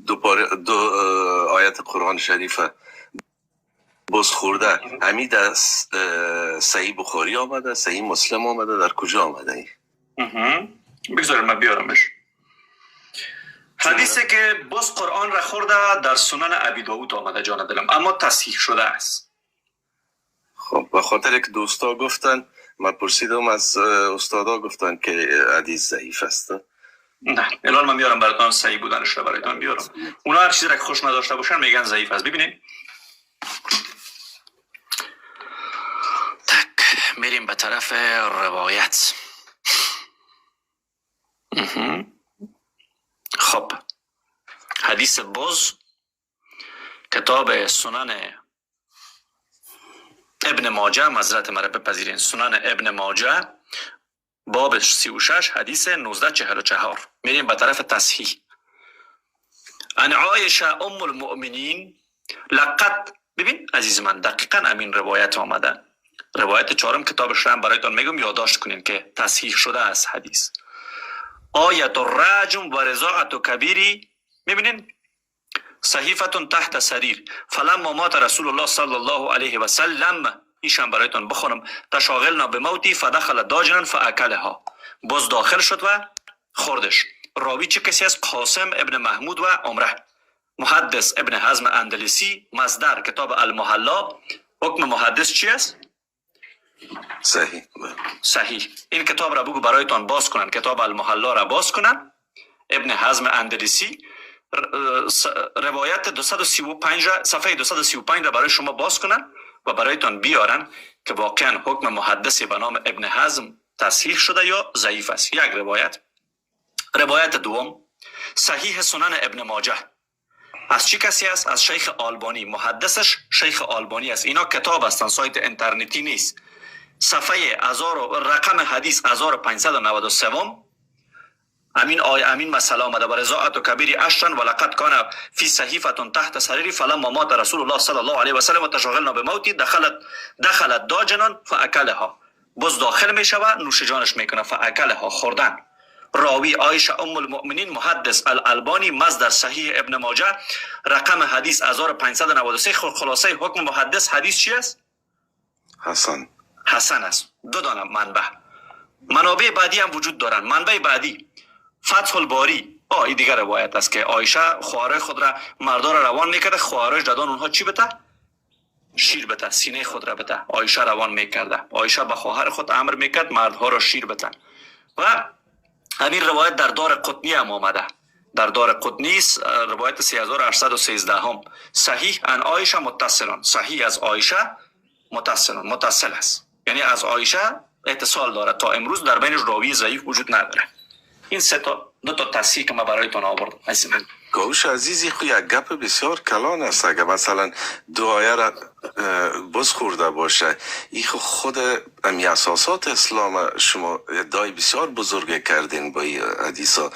دو آیت قرآن شریف باز خورده همی در صحیح بخاری آمده، صحیح مسلم آمده، در کجا آمده ای؟ بگذاریم من بیارمش. حدیثی که باز قرآن را خورده در سنن ابی داود آمده جان دلم، اما تصحیح شده است. خب به خاطر که دوستا گفتن، من پرسیدم از استادا گفتن که حدیث ضعیف است. نه الان من میارم براتون صحیح بودنش رو براتون بیارم. اونا هر چیزی را که خوش نداشته باشن میگن ضعیف است. ببینید تک میریم به طرف روایت. خب حدیث باز کتاب سنن ابن ماجه، معذرت مرا بپذیرین، سنن ابن ماجه باب 36 حدیث 1944. میریم به طرف تصحیح. عن عایشه ام المؤمنین لقد، ببین عزیز من دقیقا امین روایت آمده. روایت چهارم کتابش رو هم برایتان میگم یادداشت کنین که تصحیح شده از حدیث. آیت الرجم و رضاعت کبیری، میبینین صحیفتون تحت سریر فلما مات رسول الله صلی الله علیه و سلم، ایشان برایتون بخونم، تشاغلنا به موتی فدخل داجنا فاکلها، باز داخل شد و خوردش. راوی چه کسی است؟ قاسم ابن محمود و عمره. محدث ابن حزم اندلسی. مصدر کتاب المحلا. حکم محدث چی است؟ صحیح. صحیح. این کتاب را بگو برایتان باز کنن، کتاب المحلا را باز کنن. ابن حزم اندلسی روایت 235 را، صفحه 235 را برای شما باز کنن و برایتان بیارن که واقعا حکم محدث به نام ابن حزم تصحیح شده یا ضعیف است. یک روایت. روایت دوم صحیح سنن ابن ماجه از چی کسی است؟ از شیخ آلبانی. محدثش شیخ آلبانی است. اینا کتاب هستن، سایت اینترنتی نیست. صفحه رقم حدیث 1593. امین مسئله آمده و رضاعت و کبیری اشتن و لقد کان فی صحیفتون تحت سریری فلما مات رسول الله صلی الله علیه و سلم و تشاغلنا به موتی دخلت داجنان فاکلها، باز داخل می شود نوش جانش میکنه. فاکلها، خوردن. راوی عایشه ام المؤمنین. محدث الالبانی. مصدر صحیح ابن ماجه رقم حدیث 1593. خلاصه حکم محدث حدیث چی است؟ حسن است. دو دانه منابع بعدی هم وجود دارن. منبع بعدی فتح الباری. این دیگر روایت است که عایشه خواهر خود را مردا را روان میکرده، خواهرش دادان اونها چی بده؟ شیر بده، سینه خود را بده. عایشه روان میکرده. عایشه به خواهر خود امر میکرد مردها را شیر بده. و همین روایت در دار قطنی هم آمده. در دار قطنی روایت 3813 هم. صحیح ان عایشه متصلان. صحیح از عایشه متصل است، یعنی از عایشه اتصال داره. تا امروز در بینش راوی ضعیف وجود نداره. این دو تا تصحیح که ما برایتون آوردم. گوش عزیزی خو یک گپ بسیار کلان است. اگر مثلا دو آیه را باز خورده باشه، این خود امی اساسات اسلام شما ادعای بسیار بزرگ کردین با این حدیثا.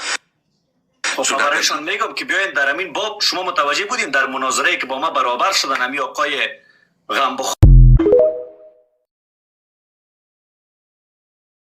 خب برایشان میگم که بیاین در همین باب شما متوجه بودین در مناظره که با ما برابر شدن امی آقای غمبخ